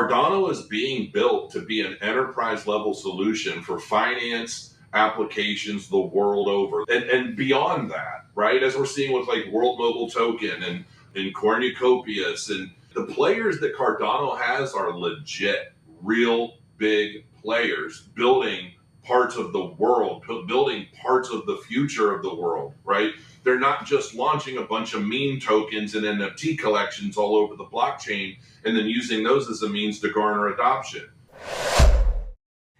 Cardano is being built to be an enterprise level solution for finance applications the world over and beyond that, right? As we're seeing with like World Mobile Token and Cornucopias, and the players that Cardano has are legit, real big players building parts of the world, building parts of the future of the world, right? They're not just launching a bunch of meme tokens and NFT collections all over the blockchain and then using those as a means to garner adoption.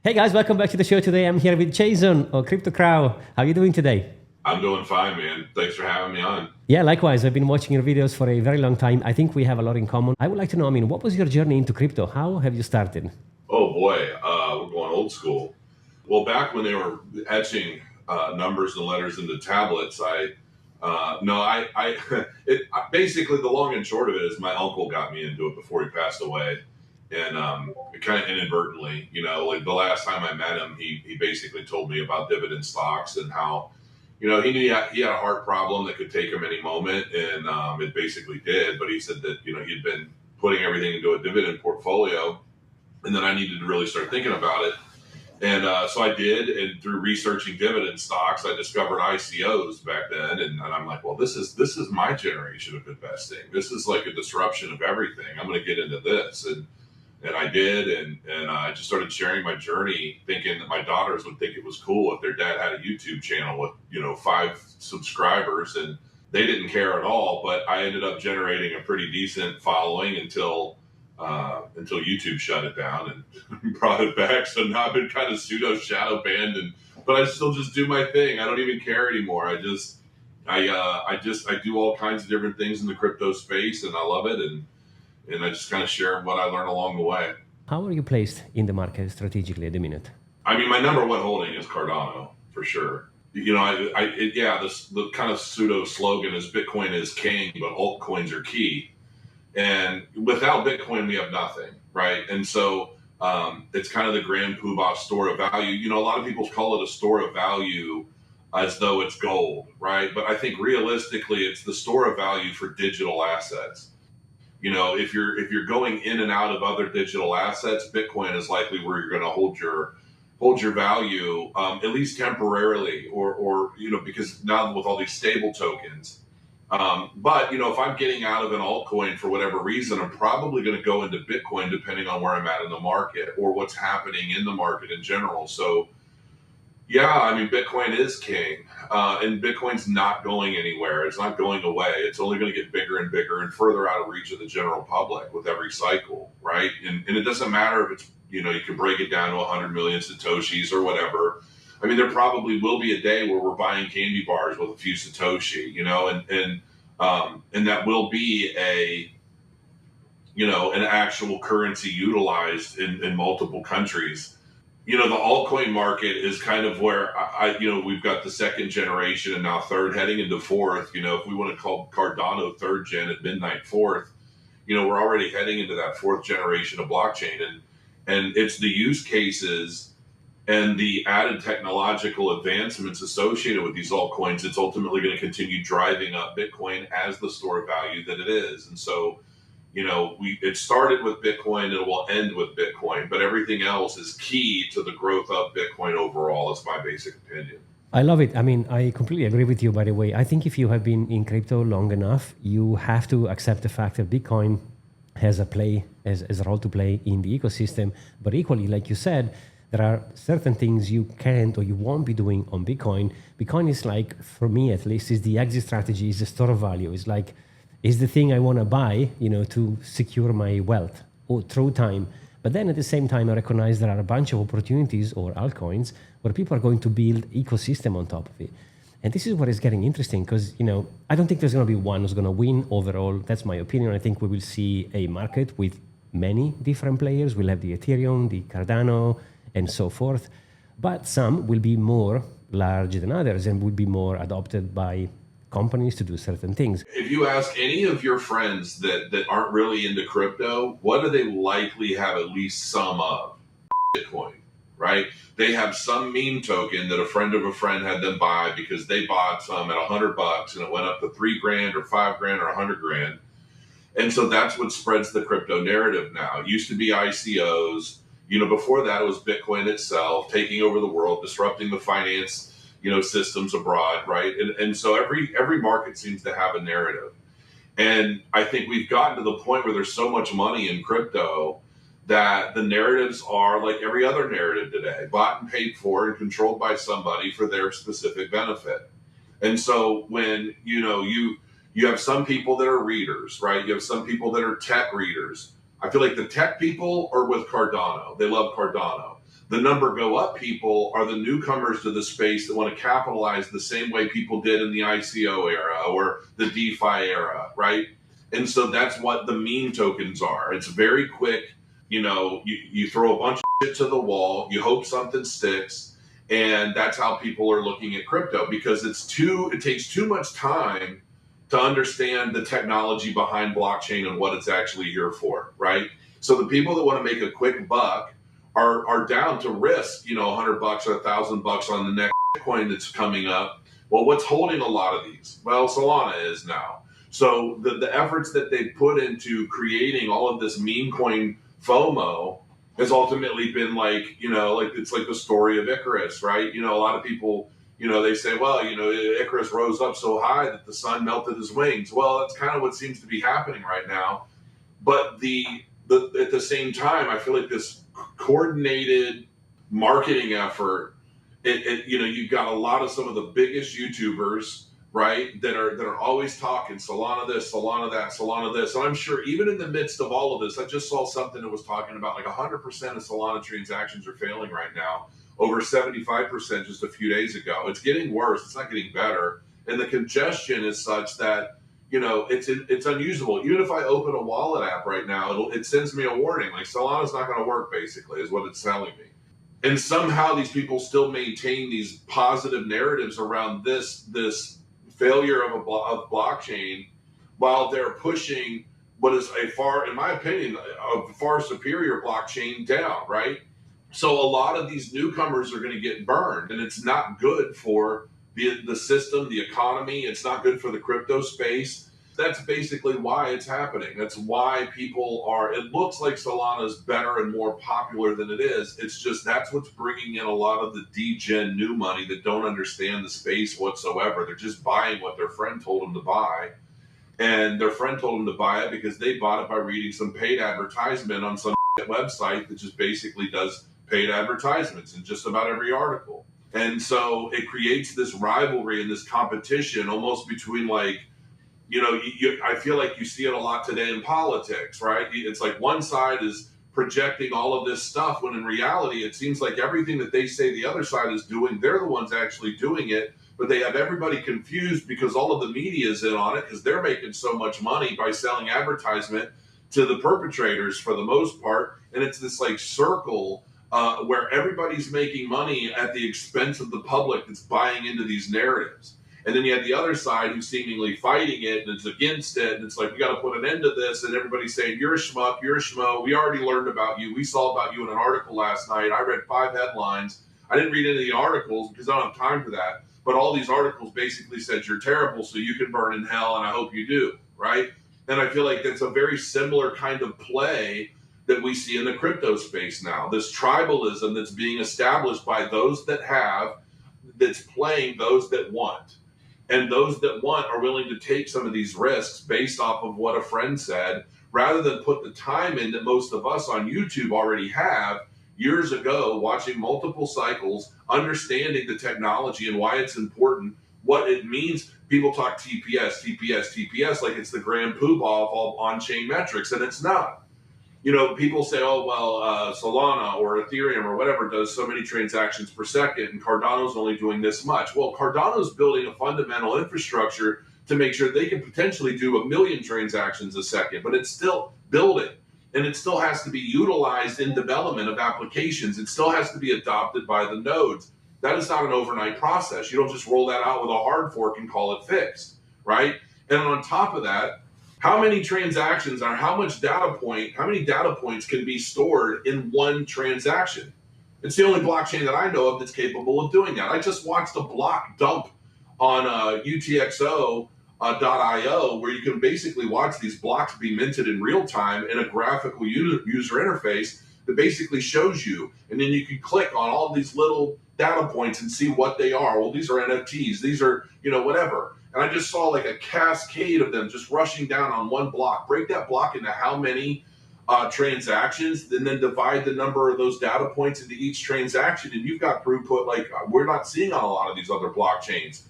Hey guys, welcome back to the show today. I'm here with Jason or Crypto Crow. How are you doing today? I'm doing fine, man. Thanks for having me on. Yeah, likewise. I've been watching your videos for a very long time. I think we have a lot in common. I would like to know, what was your journey into crypto? How have you started? Oh boy, we're going old school. Well, back when they were etching numbers and letters into tablets, basically the long and short of it is my uncle got me into it before he passed away. And kind of inadvertently, like the last time I met him, he basically told me about dividend stocks and how, he knew he had a heart problem that could take him any moment. And it basically did. But he said that, he'd been putting everything into a dividend portfolio. And then I needed to really start thinking about it. And so I did. And through researching dividend stocks, I discovered ICOs back then. And I'm like, well, this is my generation of investing. This is like a disruption of everything. I'm going to get into this. And I did, and I just started sharing my journey, thinking that my daughters would think it was cool if their dad had a YouTube channel with, 5 subscribers, and they didn't care at all. But I ended up generating a pretty decent following until YouTube shut it down and brought it back. So now I've been kind of pseudo shadow banned, but I still just do my thing. I don't even care anymore. I do all kinds of different things in the crypto space, and I love it. And I just kind of share what I learned along the way. How are you placed in the market strategically at the minute? My number one holding is Cardano, for sure. The kind of pseudo slogan is Bitcoin is king, but altcoins are key. And without Bitcoin, we have nothing, right? And so it's kind of the grand poobah store of value. A lot of people call it a store of value as though it's gold, right? But I think realistically, it's the store of value for digital assets. If you're going in and out of other digital assets, Bitcoin is likely where you're going to hold your value, at least temporarily, or because now with all these stable tokens. But if I'm getting out of an altcoin for whatever reason, I'm probably going to go into Bitcoin depending on where I'm at in the market or what's happening in the market in general. So yeah, Bitcoin is king, and Bitcoin's not going anywhere. It's not going away. It's only going to get bigger and bigger and further out of reach of the general public with every cycle, right? And it doesn't matter if it's, you can break it down to 100 million Satoshis or whatever. There probably will be a day where we're buying candy bars with a few Satoshi, and that will be an actual currency utilized in multiple countries. The altcoin market is kind of where we've got the second generation and now third heading into fourth. If we want to call Cardano third gen at midnight fourth, we're already heading into that fourth generation of blockchain. And it's the use cases and the added technological advancements associated with these altcoins. It's ultimately going to continue driving up Bitcoin as the store of value that it is. And so, it started with Bitcoin and it will end with Bitcoin, but everything else is key to the growth of Bitcoin overall. Is my basic opinion. I love it. I completely agree with you, by the way. I think if you have been in crypto long enough, you have to accept the fact that Bitcoin has a role to play in the ecosystem. But equally, like you said, there are certain things you can't or you won't be doing on Bitcoin. Bitcoin is like, for me at least, is the exit strategy, is the store of value. It's like, is the thing I want to buy, to secure my wealth or through time. But then at the same time, I recognize there are a bunch of opportunities or altcoins where people are going to build ecosystem on top of it. And this is what is getting interesting because, I don't think there's going to be one who's going to win overall. That's my opinion. I think we will see a market with many different players. We'll have the Ethereum, the Cardano, and so forth. But some will be more large than others and will be more adopted by companies to do certain things. If you ask any of your friends that aren't really into crypto, what do they likely have at least some of? Bitcoin, right? They have some meme token that a friend of a friend had them buy because they bought some at $100 and it went up to $3,000 or $5,000 or $100,000. And so that's what spreads the crypto narrative now. It used to be ICOs. Before that, it was Bitcoin itself taking over the world, disrupting the finance, systems abroad, right? And so every market seems to have a narrative. And I think we've gotten to the point where there's so much money in crypto that the narratives are like every other narrative today, bought and paid for and controlled by somebody for their specific benefit. And so when, you have some people that are readers, right? You have some people that are tech readers. I feel like the tech people are with Cardano. They love Cardano. The number go up people are the newcomers to the space that want to capitalize the same way people did in the ICO era or the DeFi era, right? And so that's what the meme tokens are. It's very quick. You throw a bunch of shit to the wall, you hope something sticks, and that's how people are looking at crypto because it takes too much time to understand the technology behind blockchain and what it's actually here for, right? So the people that want to make a quick buck are down to risk, $100 or $1,000 on the next coin that's coming up. Well, what's holding a lot of these? Well, Solana is now. So the efforts that they put into creating all of this meme coin FOMO has ultimately been like it's like the story of Icarus, right? A lot of people, they say, well, Icarus rose up so high that the sun melted his wings. Well, that's kind of what seems to be happening right now. But at the same time, I feel like this coordinated marketing effort, you've got a lot of some of the biggest YouTubers, right, that are always talking Solana this, Solana that, Solana this. And I'm sure even in the midst of all of this, I just saw something that was talking about like 100% of Solana transactions are failing right now, over 75% just a few days ago. It's getting worse. It's not getting better. And the congestion is such that, it's unusable. Even if I open a wallet app right now, it sends me a warning. Like Solana's not going to work, basically, is what it's telling me. And somehow these people still maintain these positive narratives around this failure of blockchain while they're pushing what is in my opinion, a far superior blockchain down, right? So a lot of these newcomers are going to get burned, and it's not good for the system, the economy. It's not good for the crypto space. That's basically why it's happening. That's why it looks like Solana is better and more popular than it is. It's just that's what's bringing in a lot of the degen new money that don't understand the space whatsoever. They're just buying what their friend told them to buy. And their friend told them to buy it because they bought it by reading some paid advertisement on some website that just basically does paid advertisements in just about every article. And so it creates this rivalry and this competition almost between I feel like you see it a lot today in politics, right? It's like one side is projecting all of this stuff when in reality, it seems like everything that they say the other side is doing, they're the ones actually doing it, but they have everybody confused because all of the media is in on it because they're making so much money by selling advertisement to the perpetrators for the most part. And it's this like circle where everybody's making money at the expense of the public that's buying into these narratives. And then you have the other side who's seemingly fighting it and it's against it. And it's like, we got to put an end to this. And everybody's saying, you're a schmuck, you're a schmo. We already learned about you. We saw about you in an article last night. I read 5 headlines. I didn't read any of the articles because I don't have time for that. But all these articles basically said you're terrible, so you can burn in hell, and I hope you do, right? And I feel like that's a very similar kind of play that we see in the crypto space now. This tribalism that's being established by those that have, that's playing those that want. And those that want are willing to take some of these risks based off of what a friend said, rather than put the time in that most of us on YouTube already have years ago, watching multiple cycles, understanding the technology and why it's important, what it means. People talk TPS like it's the grand poobah of all on-chain metrics, and it's not. People say, oh, well, Solana or Ethereum or whatever does so many transactions per second, and Cardano's only doing this much. Well, Cardano's building a fundamental infrastructure to make sure they can potentially do 1 million transactions a second, but it's still building, and it still has to be utilized in development of applications. It still has to be adopted by the nodes. That is not an overnight process. You don't just roll that out with a hard fork and call it fixed, right? And on top of that, how many transactions or how many data points can be stored in one transaction? It's the only blockchain that I know of that's capable of doing that. I just watched a block dump on UTXO .io, where you can basically watch these blocks be minted in real time in a graphical user interface that basically shows you. And then you can click on all these little data points and see what they are. Well, these are NFTs. These are, whatever. And I just saw like a cascade of them just rushing down on one block. Break that block into how many transactions, and then divide the number of those data points into each transaction. And you've got throughput like we're not seeing on a lot of these other blockchains.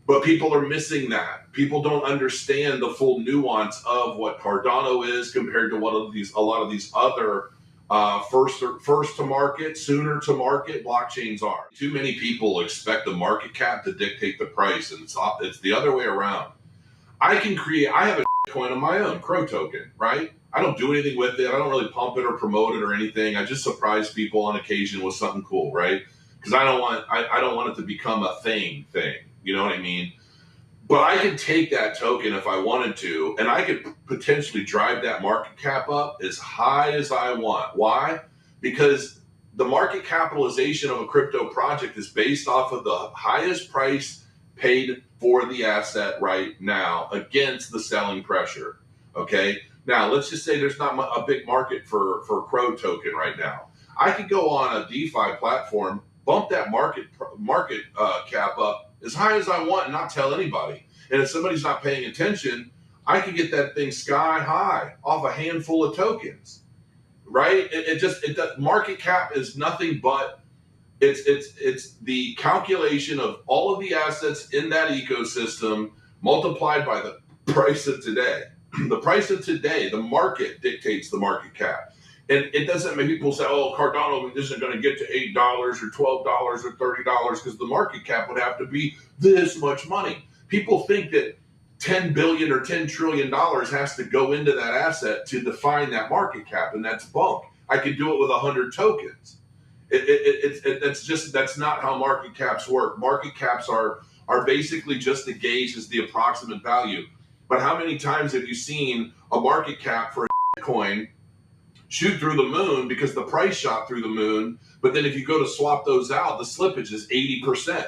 But people are missing that. People don't understand the full nuance of what Cardano is compared to what a lot of these other first to market, sooner to market blockchains are. Too many people expect the market cap to dictate the price, and it's the other way around. I have a coin of my own, Crow token, right? I don't do anything with it. I don't really pump it or promote it or anything. I just surprise people on occasion with something cool, right? Because I don't want it to become a thing. You know what I mean? But I could take that token if I wanted to, and I could potentially drive that market cap up as high as I want. Why? Because the market capitalization of a crypto project is based off of the highest price paid for the asset right now against the selling pressure. Okay? Now, let's just say there's not a big market for Crow token right now. I could go on a DeFi platform, bump that market cap up as high as I want and not tell anybody. And if somebody's not paying attention, I can get that thing sky high off a handful of tokens, right? Market cap is nothing but it's the calculation of all of the assets in that ecosystem multiplied by the price of today. The price of today, the market dictates the market cap. And it doesn't make people say, oh, Cardano isn't going to get to $8 or $12 or $30 because the market cap would have to be this much money. People think that $10 billion or $10 trillion has to go into that asset to define that market cap, and that's bunk. I could do it with 100 tokens. That's not how market caps work. Market caps are basically just the gauge as the approximate value. But how many times have you seen a market cap for a coin shoot through the moon because the price shot through the moon, but then if you go to swap those out, the slippage is 80%,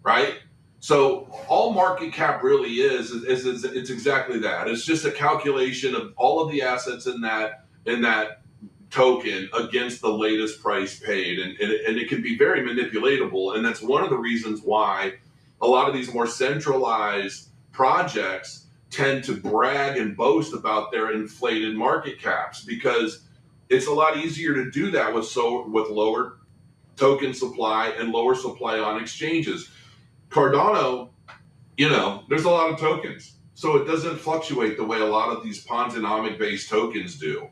right? So all market cap really is it's exactly that. It's just a calculation of all of the assets in that token against the latest price paid, and it can be very manipulatable, and that's one of the reasons why a lot of these more centralized projects tend to brag and boast about their inflated market caps, because it's a lot easier to do that with lower token supply and lower supply on exchanges. Cardano, there's a lot of tokens, so it doesn't fluctuate the way a lot of these Ponzinomic based tokens do.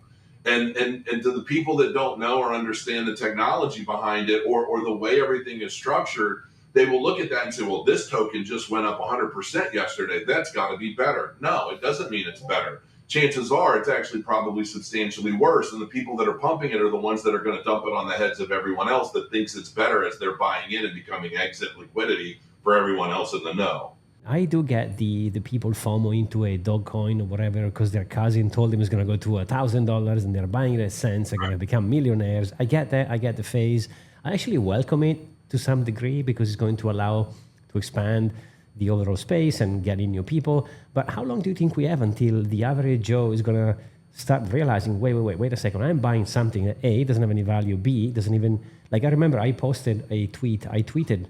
And to the people that don't know or understand the technology behind it or the way everything is structured, they will look at that and say, well, this token just went up 100% yesterday. That's got to be better. No, it doesn't mean it's better. Chances are it's actually probably substantially worse. And the people that are pumping it are the ones that are going to dump it on the heads of everyone else that thinks it's better as they're buying in and becoming exit liquidity for everyone else in the know. I do get the people FOMO into a dog coin or whatever because their cousin told them it's going to go to $1,000 and they're buying it at cents. They're going to become millionaires. I get that. I get the phase. I actually welcome it to some degree because it's going to allow to expand the overall space and get in new people. But how long do you think we have until the average Joe is going to start realizing, wait a second, I'm buying something that A, doesn't have any value, B, doesn't even, like I remember I posted a tweet, I tweeted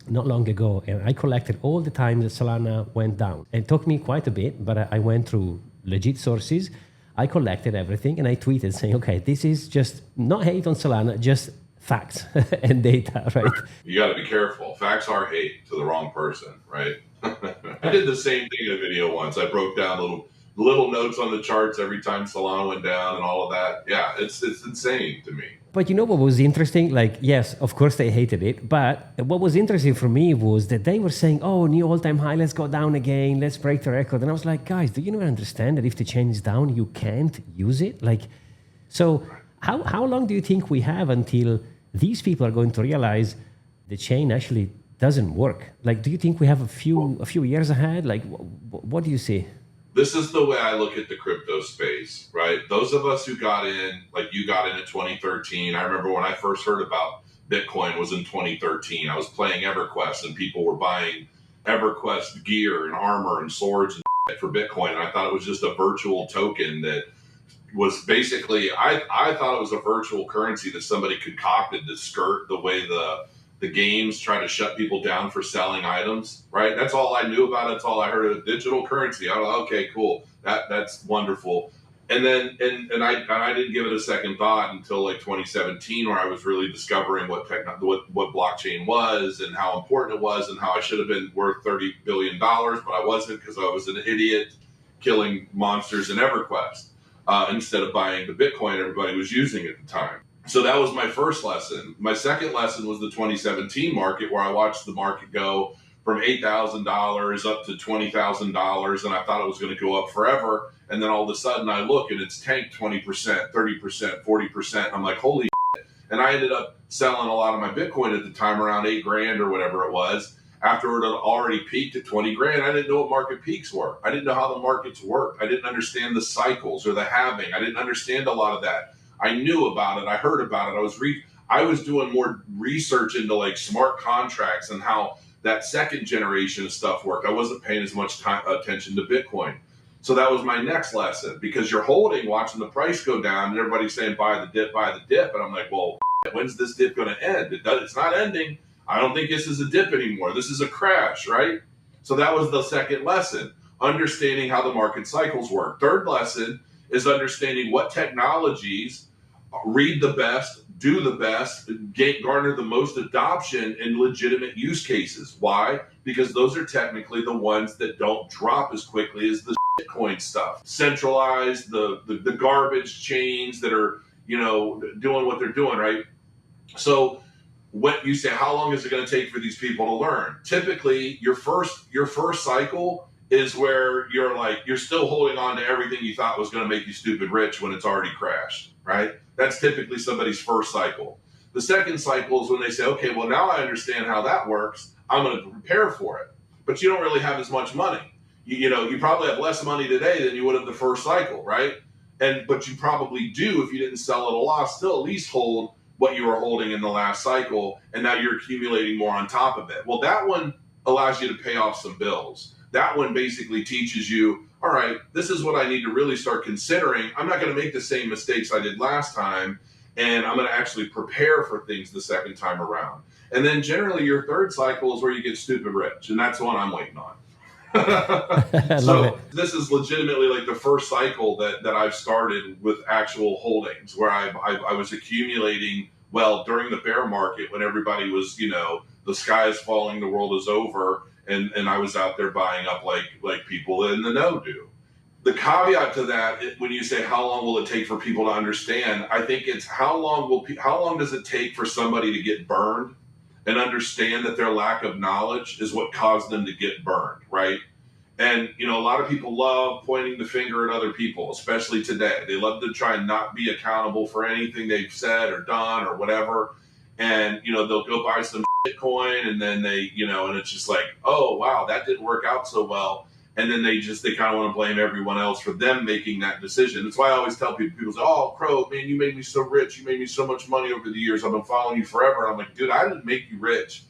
not long ago, and I collected all the time that Solana went down. It took me quite a bit, but I went through legit sources, I collected everything, and I tweeted saying, okay, this is just not hate on Solana, just facts and data, right? You got to be careful. Facts are hate to the wrong person, right? I did the same thing in a video once. I broke down little notes on the charts every time Solana went down and all of that. Yeah, it's insane to me. But you know what was interesting? Like, yes, of course they hated it. But what was interesting for me was that they were saying, oh, new all-time high, let's go down again. Let's break the record. And I was like, guys, do you not understand that if the chain is down, you can't use it? Like, so how long do you think we have until these people are going to realize the chain actually doesn't work? Like, do you think we have a few years ahead? Like, what do you see? This is the way I look at the crypto space, right? Those of us who got in, like you got in 2013. I remember when I first heard about Bitcoin was in 2013. I was playing EverQuest and people were buying, EverQuest gear and armor and swords and shit for Bitcoin. And I thought it was just a virtual token that was basically, I thought it was a virtual currency that somebody concocted to skirt the way the games try to shut people down for selling items, right? That's all I knew about it. That's all I heard of digital currency. I was like, okay, cool. That's wonderful. And then, and I didn't give it a second thought until like 2017, where I was really discovering what blockchain was and how important it was and how I should have been worth $30 billion, but I wasn't, because I was an idiot killing monsters in EverQuest instead of buying the Bitcoin everybody was using at the time. So that was my first lesson. My second lesson was the 2017 market, where I watched the market go from $8,000 up to $20,000, and I thought it was going to go up forever. And then all of a sudden I look and it's tanked 20%, 30%, 40%. I'm like, holy shit. And I ended up selling a lot of my Bitcoin at the time, around $8,000 or whatever it was, after it had already peaked at 20 grand. I didn't know what market peaks were. I didn't know how the markets worked. I didn't understand the cycles or the halving. I didn't understand a lot of that. I knew about it. I heard about it. I was doing more research into like smart contracts and how that second generation of stuff worked. I wasn't paying as much attention to Bitcoin. So that was my next lesson, because you're holding, watching the price go down, and everybody's saying, buy the dip, buy the dip. And I'm like, well, when's this dip going to end? It's not ending. I don't think this is a dip anymore. This is a crash, right? So that was the second lesson, understanding how the market cycles work. Third lesson is understanding what technologies read the best, do the best, garner the most adoption in legitimate use cases. Why? Because those are technically the ones that don't drop as quickly as the Bitcoin stuff. Centralized, the garbage chains that are, doing what they're doing, right? So when you say, how long is it going to take for these people to learn? Typically, your first cycle is where you're still holding on to everything you thought was going to make you stupid rich when it's already crashed, right? That's typically somebody's first cycle. The second cycle is when they say, okay, well, now I understand how that works. I'm going to prepare for it. But you don't really have as much money. You probably have less money today than you would have the first cycle, right? But you probably do, if you didn't sell at a loss, still at least hold what you were holding in the last cycle, and now you're accumulating more on top of it. Well, that one allows you to pay off some bills. That one basically teaches you, all right, this is what I need to really start considering. I'm not going to make the same mistakes I did last time, and I'm going to actually prepare for things the second time around. And then generally your third cycle is where you get stupid rich, and that's the one I'm waiting on. So this is legitimately like the first cycle that I've started with actual holdings, where I was accumulating, well, during the bear market when everybody was, the sky is falling, the world is over, and I was out there buying up like people in the know do. The caveat to that, when you say how long will it take for people to understand, I think it's how long does it take for somebody to get burned and understand that their lack of knowledge is what caused them to get burned, right? And, a lot of people love pointing the finger at other people, especially today. They love to try and not be accountable for anything they've said or done or whatever. And, they'll go buy some Bitcoin, and then they, and it's just like, oh, wow, that didn't work out so well. And then they kind of want to blame everyone else for them making that decision. That's why I always tell people say, oh, Crow, man, you made me so rich. You made me so much money over the years. I've been following you forever. And I'm like, dude, I didn't make you rich.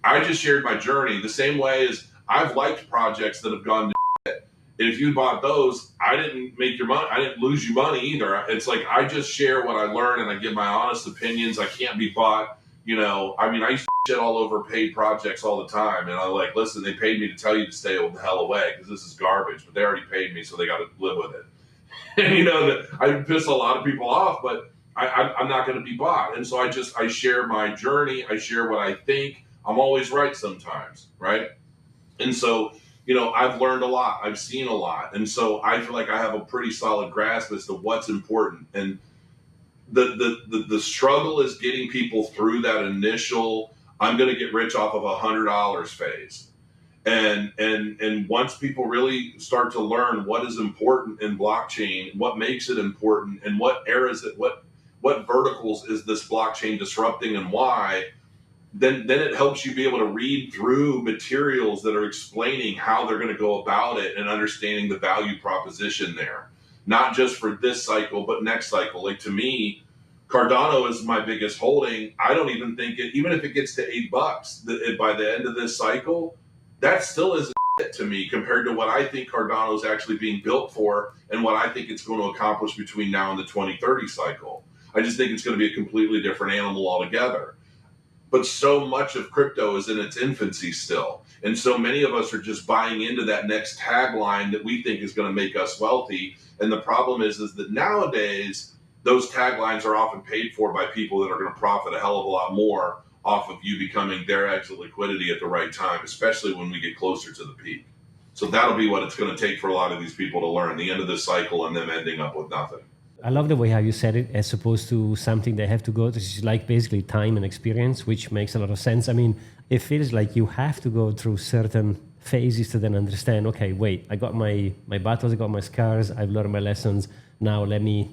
I just shared my journey the same way as I've liked projects that have gone to shit. And if you bought those, I didn't make your money. I didn't lose you money either. It's like I just share what I learn, and I give my honest opinions. I can't be bought. I used to shit all over paid projects all the time. And I'm like, listen, they paid me to tell you to stay the hell away because this is garbage. But they already paid me, so they got to live with it. And, I piss a lot of people off, but I'm not going to be bought. And so I share my journey. I share what I think. I'm always right sometimes, right? And so, I've learned a lot. I've seen a lot. And so I feel like I have a pretty solid grasp as to what's important. And the struggle is getting people through that initial, I'm going to get rich off of $100 phase. And once people really start to learn what is important in blockchain, what makes it important, and what verticals is this blockchain disrupting and why, then it helps you be able to read through materials that are explaining how they're going to go about it and understanding the value proposition there. Not just for this cycle, but next cycle. Like, to me, Cardano is my biggest holding. I don't even think even if it gets to $8, by the end of this cycle, that still isn't to me compared to what I think Cardano is actually being built for and what I think it's going to accomplish between now and the 2030 cycle. I just think it's going to be a completely different animal altogether. But so much of crypto is in its infancy still. And so many of us are just buying into that next tagline that we think is going to make us wealthy. And the problem is that nowadays, those taglines are often paid for by people that are going to profit a hell of a lot more off of you becoming their exit liquidity at the right time, especially when we get closer to the peak. So that'll be what it's going to take for a lot of these people to learn, the end of this cycle and them ending up with nothing. I love the way how you said it, as opposed to something they have to go through. It's like basically time and experience, which makes a lot of sense. I mean, it feels like you have to go through certain phases to then understand, okay, wait, I got my battles, I got my scars, I've learned my lessons. Now let me,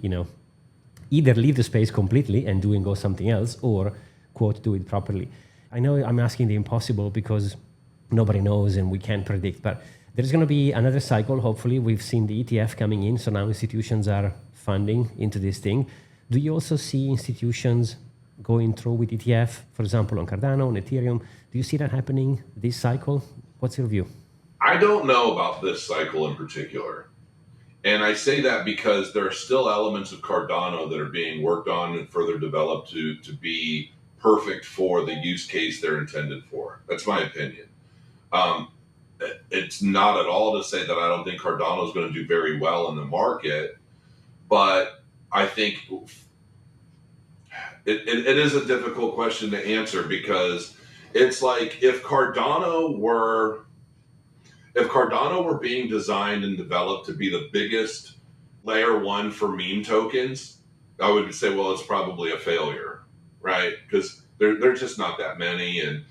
either leave the space completely and go something else, or, quote, do it properly. I know I'm asking the impossible because nobody knows and we can't predict, but there's going to be another cycle. Hopefully, we've seen the ETF coming in, so now institutions are funding into this thing. Do you also see institutions going through with ETF, for example, on Cardano, on Ethereum? Do you see that happening this cycle? What's your view? I don't know about this cycle in particular. And I say that because there are still elements of Cardano that are being worked on and further developed to be perfect for the use case they're intended for. That's my opinion. It's not at all to say that I don't think Cardano is going to do very well in the market, but I think it is a difficult question to answer, because it's like if Cardano were being designed and developed to be the biggest layer one for meme tokens, I would say, well, it's probably a failure, right? Because there's just not that many, and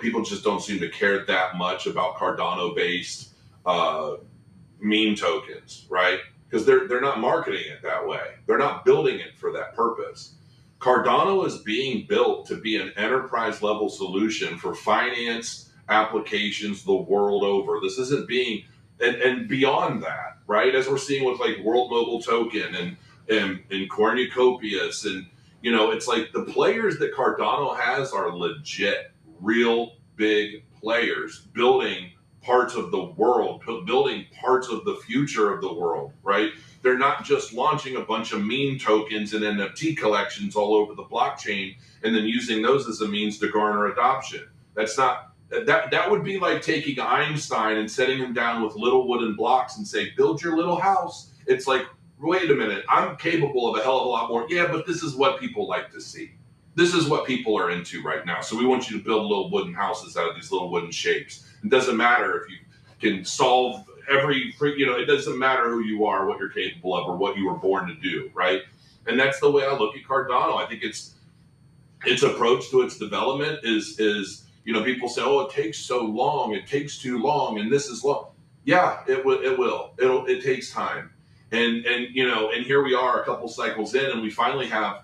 people just don't seem to care that much about Cardano-based meme tokens, right? Because they're not marketing it that way. They're not building it for that purpose. Cardano is being built to be an enterprise-level solution for finance applications the world over. This isn't being, and beyond that, right? As we're seeing with like World Mobile Token and Cornucopias, and it's like the players that Cardano has are legit, real big players building parts of the world, building parts of the future of the world, right? They're not just launching a bunch of meme tokens and NFT collections all over the blockchain and then using those as a means to garner adoption. That's not, that would be like taking Einstein and setting him down with little wooden blocks and say, build your little house. It's like, wait a minute, I'm capable of a hell of a lot more. Yeah, but this is what people like to see. This is what people are into right now. So we want you to build little wooden houses out of these little wooden shapes. It doesn't matter if you can solve it doesn't matter who you are, what you're capable of, or what you were born to do, right? And that's the way I look at Cardano. I think its approach to its development is people say, oh, it takes so long, it takes too long, and this is long. Yeah, it takes time. And here we are a couple cycles in, and we finally have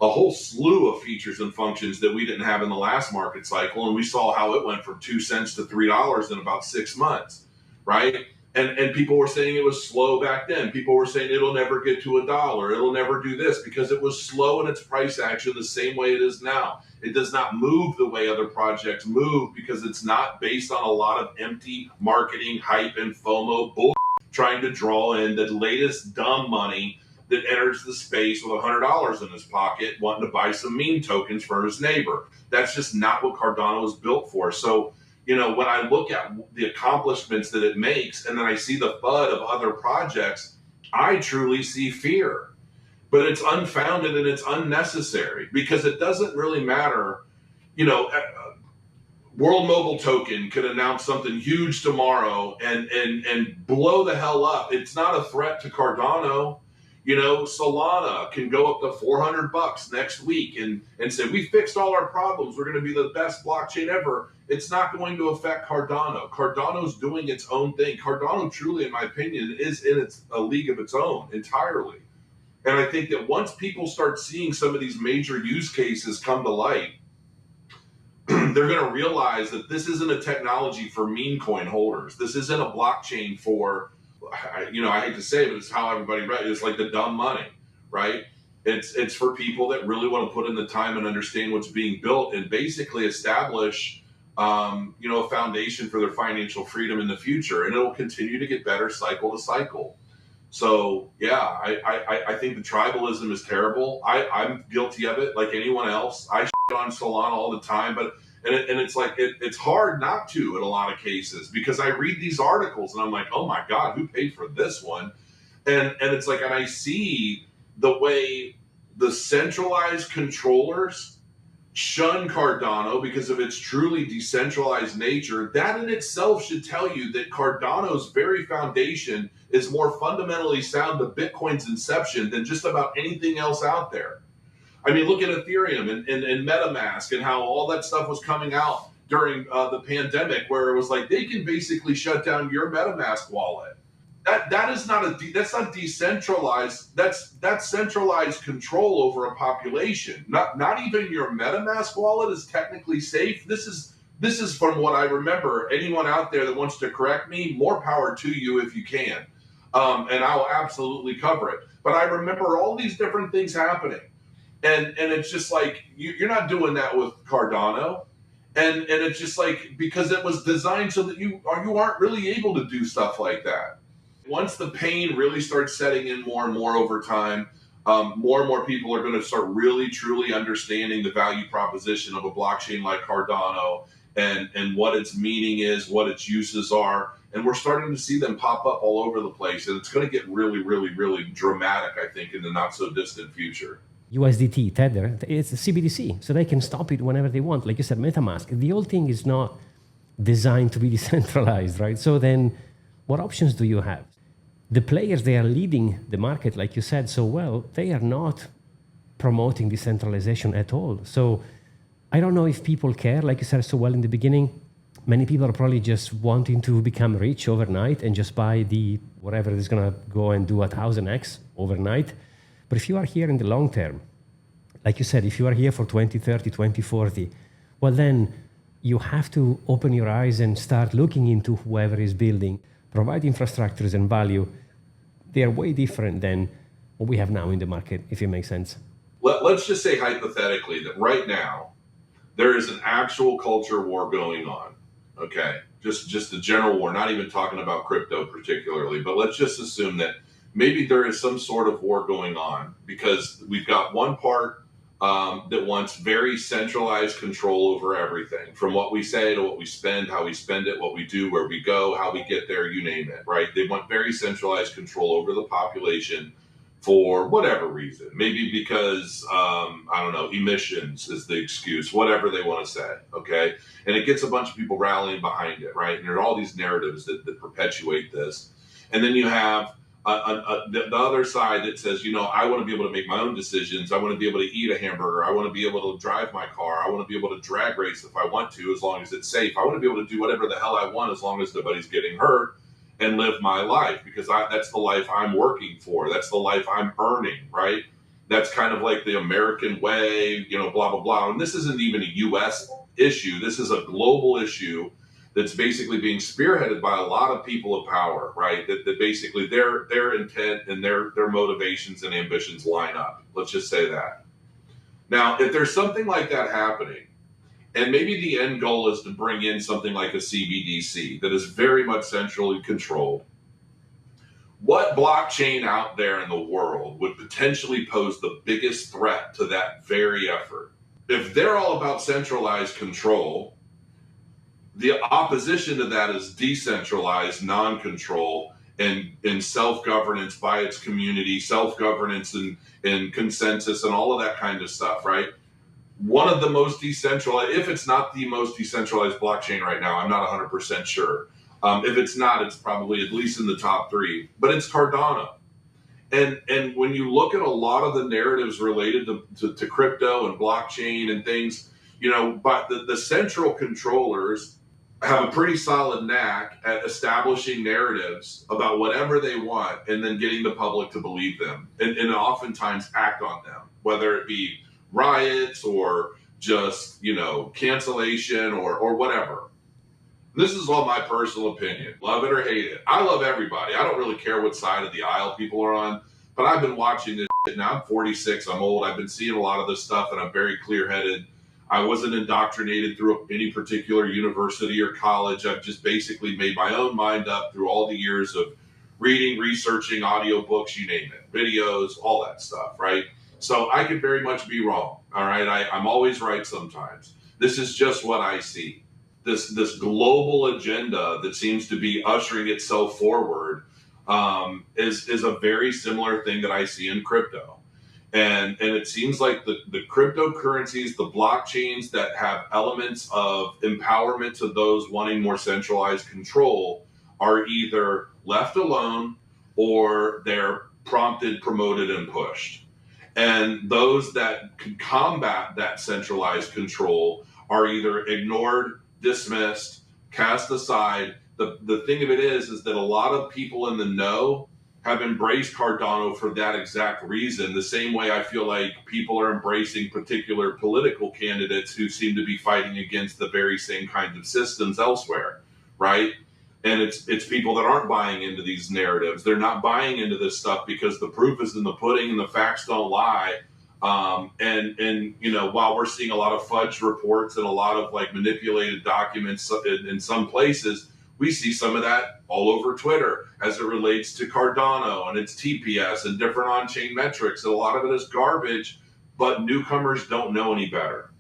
a whole slew of features and functions that we didn't have in the last market cycle. And we saw how it went from 2 cents to $3 in about 6 months, right? And people were saying it was slow back then. People were saying it'll never get to $1. It'll never do this, because it was slow in its price action the same way it is now. It does not move the way other projects move, because it's not based on a lot of empty marketing hype and FOMO bull trying to draw in the latest dumb money that enters the space with $100 in his pocket, wanting to buy some meme tokens for his neighbor. That's just not what Cardano is built for. So, when I look at the accomplishments that it makes, and then I see the FUD of other projects, I truly see fear. But it's unfounded and it's unnecessary, because it doesn't really matter. World Mobile Token could announce something huge tomorrow and blow the hell up. It's not a threat to Cardano. Solana can go up to $400 next week and say, we fixed all our problems, we're going to be the best blockchain ever. It's not going to affect Cardano. Cardano's doing its own thing. Cardano truly, in my opinion, is in a league of its own entirely. And I think that once people start seeing some of these major use cases come to light, they're going to realize that this isn't a technology for meme coin holders. This isn't a blockchain for, I hate to say it, but it's how everybody read it. It's like the dumb money, right? It's for people that really want to put in the time and understand what's being built and basically establish a foundation for their financial freedom in the future, and it'll continue to get better cycle to cycle. So yeah, I think the tribalism is terrible. I'm guilty of it like anyone else. I shit on Solana all the time, but it's like it's hard not to in a lot of cases, because I read these articles and I'm like, oh my God, who paid for this one? And it's like, and I see the way the centralized controllers shun Cardano because of its truly decentralized nature. That in itself should tell you that Cardano's very foundation is more fundamentally sound to Bitcoin's inception than just about anything else out there. I mean, look at Ethereum and MetaMask and how all that stuff was coming out during the pandemic, where it was like they can basically shut down your MetaMask wallet. That's not decentralized. That's centralized control over a population. Not even your MetaMask wallet is technically safe. This is from what I remember. Anyone out there that wants to correct me, more power to you if you can, and I'll absolutely cover it. But I remember all these different things happening, and it's just like you're not doing that with Cardano. And it's just like, because it was designed so that you aren't really able to do stuff like that. Once the pain really starts setting in more and more over time, more and more people are going to start really, truly understanding the value proposition of a blockchain like Cardano and what its meaning is, what its uses are. And we're starting to see them pop up all over the place. And it's going to get really, really, really dramatic, I think, in the not so distant future. USDT, Tether, it's a CBDC, so they can stop it whenever they want. Like you said, MetaMask, the whole thing is not designed to be decentralized, right? So then what options do you have? The players, they are leading the market, like you said so well, they are not promoting decentralization at all. So I don't know if people care, like you said so well in the beginning. Many people are probably just wanting to become rich overnight and just buy the whatever is going to go and do 1000x overnight. But if you are here in the long term, like you said, if you are here for 2030, 2040, well, then you have to open your eyes and start looking into whoever is building, provide infrastructures and value. They are way different than what we have now in the market, if it makes sense. Let's just say hypothetically that right now there is an actual culture war going on. Okay, just a general war, not even talking about crypto particularly, but let's just assume that maybe there is some sort of war going on, because we've got one part that wants very centralized control over everything, from what we say to what we spend, how we spend it, what we do, where we go, how we get there, you name it, right? They want very centralized control over the population for whatever reason. Maybe because, I don't know, emissions is the excuse, whatever they want to say, okay? And it gets a bunch of people rallying behind it, right? And there are all these narratives that perpetuate this. And then you have the other side that says, I want to be able to make my own decisions. I want to be able to eat a hamburger. I want to be able to drive my car. I want to be able to drag race if I want to, as long as it's safe. I want to be able to do whatever the hell I want, as long as nobody's getting hurt, and live my life, because that's the life I'm working for. That's the life I'm earning, right? That's kind of like the American way, blah, blah, blah. And this isn't even a U.S. issue. This is a global issue that's basically being spearheaded by a lot of people of power, right? That basically their intent and their motivations and ambitions line up. Let's just say that. Now, if there's something like that happening, and maybe the end goal is to bring in something like a CBDC that is very much centrally controlled, what blockchain out there in the world would potentially pose the biggest threat to that very effort? If they're all about centralized control, the opposition to that is decentralized non-control and self-governance by its community, self-governance and consensus and all of that kind of stuff, right? One of the most decentralized, if it's not the most decentralized blockchain right now, I'm not 100% sure. If it's not, it's probably at least in the top 3, but it's Cardano. And when you look at a lot of the narratives related to crypto and blockchain and things, but the central controllers have a pretty solid knack at establishing narratives about whatever they want and then getting the public to believe them and oftentimes act on them, whether it be riots or just, cancellation or whatever. This is all my personal opinion. Love it or hate it. I love everybody. I don't really care what side of the aisle people are on, but I've been watching this shit now. I'm 46. I'm old. I've been seeing a lot of this stuff, and I'm very clear-headed. I wasn't indoctrinated through any particular university or college. I've just basically made my own mind up through all the years of reading, researching, audiobooks, you name it, videos, all that stuff, right? So I could very much be wrong, all right? I'm always right sometimes. This is just what I see. This global agenda that seems to be ushering itself forward is a very similar thing that I see in crypto. And it seems like the cryptocurrencies, the blockchains that have elements of empowerment to those wanting more centralized control are either left alone or they're prompted, promoted, and pushed. And those that can combat that centralized control are either ignored, dismissed, cast aside. The thing of it is that a lot of people in the know have embraced Cardano for that exact reason, the same way I feel like people are embracing particular political candidates who seem to be fighting against the very same kinds of systems elsewhere, right? And it's people that aren't buying into these narratives. They're not buying into this stuff because the proof is in the pudding and the facts don't lie. And you know, while we're seeing a lot of fudge reports and a lot of like manipulated documents in some places, we see some of that all over Twitter as it relates to Cardano and its TPS and different on-chain metrics. And a lot of it is garbage, but newcomers don't know any better.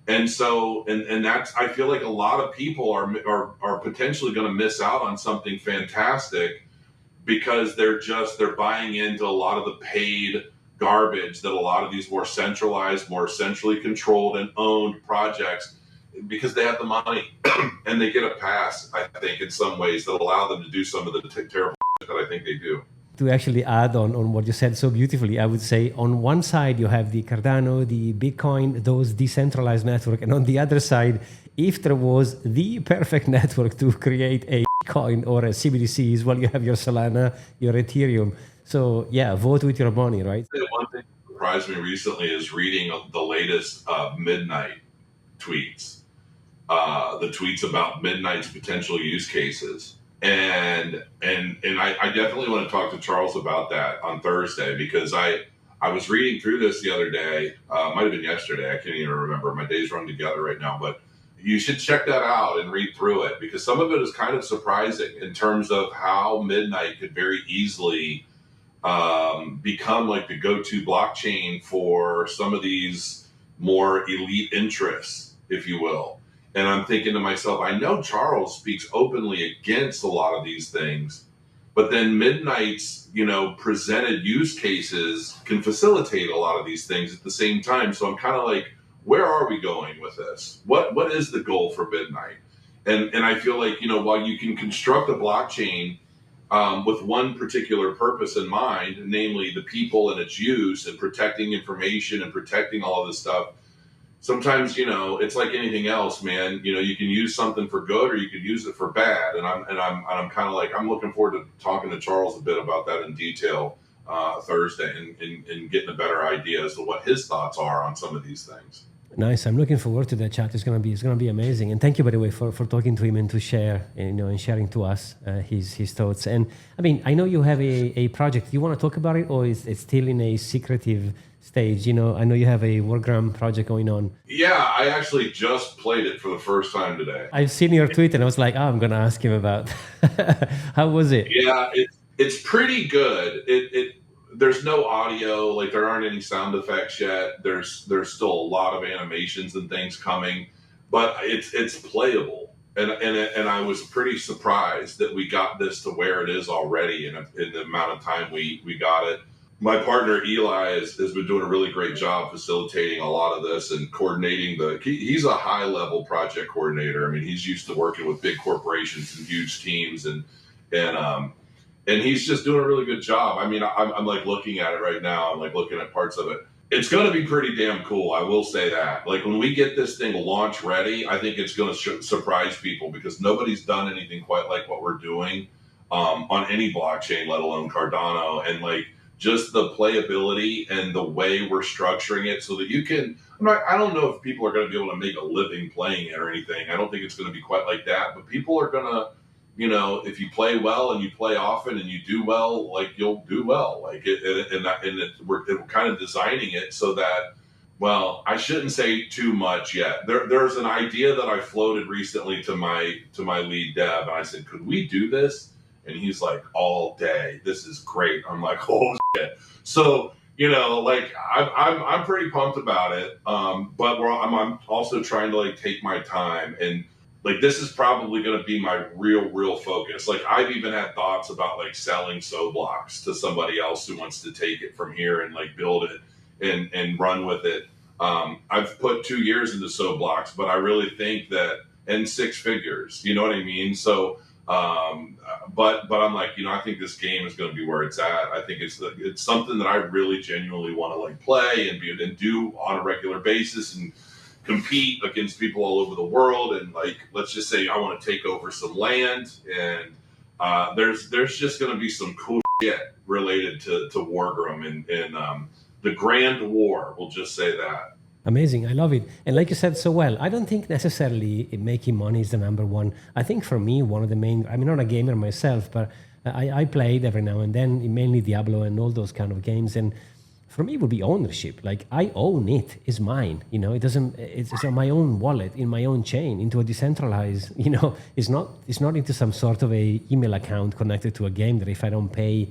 And so, and that's, I feel like a lot of people are potentially going to miss out on something fantastic because they're buying into a lot of the paid garbage that a lot of these more centralized, more centrally controlled and owned projects, because they have the money and they get a pass, I think, in some ways that allow them to do some of the terrible that I think they do. To actually add on what you said so beautifully, I would say on one side you have the Cardano, the Bitcoin, those decentralized network, and on the other side, if there was the perfect network to create a coin or a CBDCs, well, you have your Solana, your Ethereum. So yeah, vote with your money, right? One thing that surprised me recently is reading the latest Midnight tweets. The tweets about Midnight's potential use cases. And I definitely want to talk to Charles about that on Thursday, because I was reading through this the other day, might have been yesterday, I can't even remember. My days run together right now, but you should check that out and read through it, because some of it is kind of surprising in terms of how Midnight could very easily become like the go-to blockchain for some of these more elite interests, if you will. And I'm thinking to myself, I know Charles speaks openly against a lot of these things, but then Midnight's, you know, presented use cases can facilitate a lot of these things at the same time. So I'm kind of like, where are we going with this? What is the goal for Midnight? And I feel like, you know, while you can construct a blockchain with one particular purpose in mind, namely the people and its use and protecting information and protecting all of this stuff, sometimes, you know, it's like anything else, man. You know, you can use something for good or you could use it for bad. And I'm kind of like, I'm looking forward to talking to Charles a bit about that in detail Thursday and getting a better idea as to what his thoughts are on some of these things. Nice. I'm looking forward to that chat. It's gonna be amazing. And thank you, by the way, for talking to him and to share, you know, and sharing to us his thoughts. And I mean, I know you have a project. You want to talk about it, or is it still in a secretive stage? You know, I know you have a Wargram project going on. Yeah, I actually just played it for the first time today. I've seen your tweet and I was like, oh, I'm gonna ask him about. How was it? Yeah, it's pretty good. There's no audio, like there aren't any sound effects yet. There's still a lot of animations and things coming, but it's playable. And I was pretty surprised that we got this to where it is already in the amount of time we got it. My partner Eli has been doing a really great job facilitating a lot of this and coordinating he's a high level project coordinator. I mean, he's used to working with big corporations and huge teams and he's just doing a really good job. I mean, I'm like looking at it right now. I'm like looking at parts of it. It's going to be pretty damn cool. I will say that. Like when we get this thing launch ready, I think it's going to surprise people because nobody's done anything quite like what we're doing on any blockchain, let alone Cardano. And like just the playability and the way we're structuring it so that you can, I don't know if people are going to be able to make a living playing it or anything. I don't think it's going to be quite like that, but people are going to, you know, if you play well and you play often and you do well, like you'll do well. Like we're kind of designing it so that Well, I shouldn't say too much yet. There's an idea that I floated recently to my lead dev, and I said, "Could we do this?" And he's like, "All day. This is great." I'm like, "Oh shit!" So like I'm pretty pumped about it. But I'm also trying to like take my time, and like this is probably going to be my real focus. Like I've even had thoughts about like selling blocks to somebody else who wants to take it from here and like build it and run with it. I've put 2 years into blocks, but I really think that in 6 figures, you know what I mean? So, but I'm like, I think this game is going to be where it's at. I think it's something that I really genuinely want to like play and do on a regular basis and compete against people all over the world. And like, let's just say I want to take over some land, and there's just going to be some cool shit related to Wargroom and the Grand War. We'll just say that. Amazing. I love it. And like you said so well, I don't think necessarily making money is the number one. I think for me, one of the main, I'm not a gamer myself, but I played every now and then, mainly Diablo and all those kind of games. And for me, it would be ownership. Like I own it. It's mine. It's on my own wallet, in my own chain, into a decentralized, it's not into some sort of a email account connected to a game that if I don't pay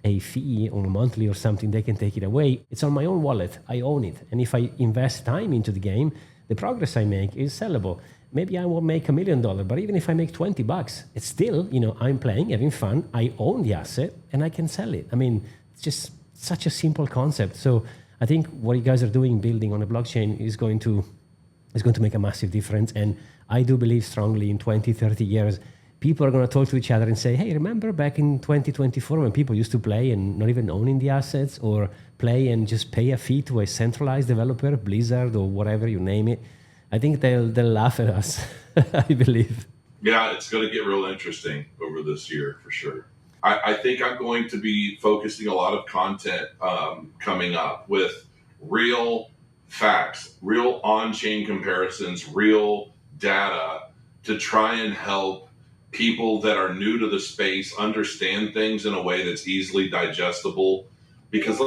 a fee on a monthly or something, they can take it away. It's on my own wallet. I own it. And if I invest time into the game, the progress I make is sellable. Maybe I won't make $1 million, but even if I make $20, it's still, I'm playing, having fun. I own the asset and I can sell it. I mean, it's just such a simple concept. So I think what you guys are doing, building on a blockchain, is going to make a massive difference. And I do believe strongly in 20, 30 years, people are going to talk to each other and say, hey, remember back in 2024 when people used to play and not even owning the assets, or play and just pay a fee to a centralized developer, Blizzard or whatever, you name it? I think they'll laugh at us, I believe. Yeah, it's going to get real interesting over this year for sure. I think I'm going to be focusing a lot of content coming up with real facts, real on-chain comparisons, real data to try and help people that are new to the space understand things in a way that's easily digestible. Because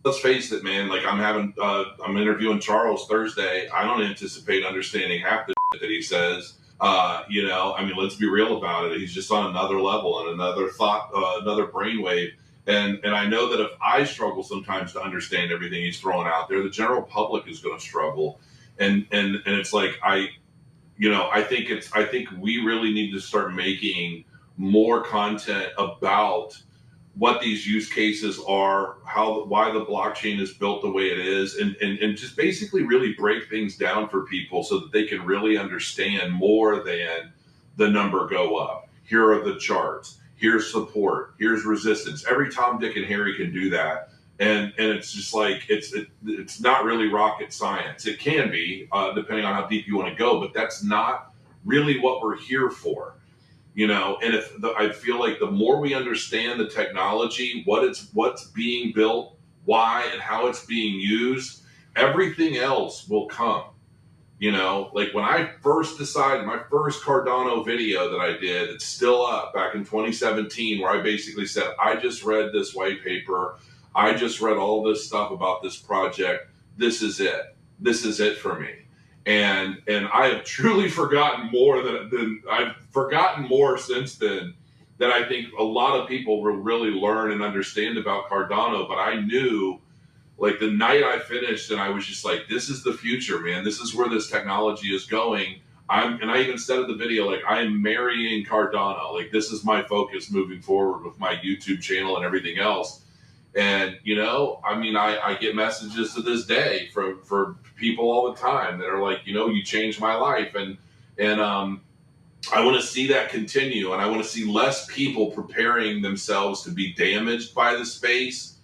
let's face it, man, like I'm interviewing Charles Thursday. I don't anticipate understanding half the shit that he says. Let's be real about it. He's just on another level and another thought, another brainwave. And I know that if I struggle sometimes to understand everything he's throwing out there, the general public is going to struggle. And it's like, I think we really need to start making more content about what these use cases are, why the blockchain is built the way it is, and just basically really break things down for people so that they can really understand more than the number go up. Here are the charts. Here's support. Here's resistance. Every Tom, Dick, and Harry can do that. And it's just like, it's not really rocket science. It can be, depending on how deep you want to go, but that's not really what we're here for. And I feel like the more we understand the technology, what's being built, why and how it's being used, everything else will come. Like when I first decided, my first Cardano video that I did, it's still up back in 2017, where I basically said, I just read this white paper. I just read all this stuff about this project. This is it. This is it for me. And I have truly forgotten more than I've forgotten more since then, that I think a lot of people will really learn and understand about Cardano. But I knew, like the night I finished, and I was just like, this is the future, man. This is where this technology is going. And I even said in the video, like, I am marrying Cardano. Like, this is my focus moving forward with my YouTube channel and everything else. And, I get messages to this day from people all the time that are like, you changed my life. And I want to see that continue. And I want to see less people preparing themselves to be damaged by the space.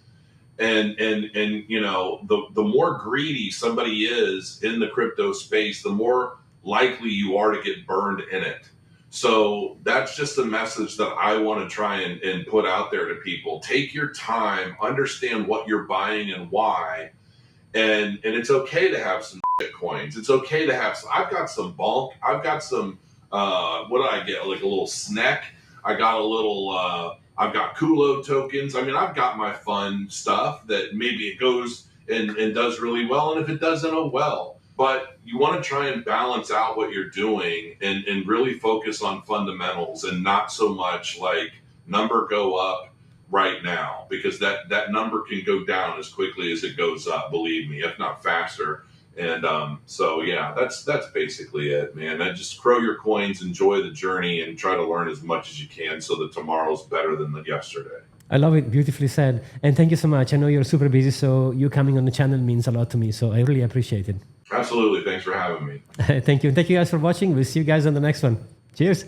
And the more greedy somebody is in the crypto space, the more likely you are to get burned in it. So that's just a message that I want to try and put out there to people. Take your time, understand what you're buying and why. And it's okay to have some Bitcoins. It's okay to have I've got some bulk. I've got some, what did I get? Like a little snack. I got a little, I've got Kulo tokens. I've got my fun stuff that maybe it goes and does really well. And if it doesn't, oh well. But you want to try and balance out what you're doing and really focus on fundamentals and not so much like number go up right now, because that number can go down as quickly as it goes up, believe me, if not faster. And so, yeah, that's basically it, man. And just grow your coins, enjoy the journey, and try to learn as much as you can so that tomorrow's better than the yesterday. I love it. Beautifully said. And thank you so much. I know you're super busy, so you coming on the channel means a lot to me. So I really appreciate it. Absolutely. Thanks for having me. Thank you. And thank you guys for watching. We'll see you guys on the next one. Cheers.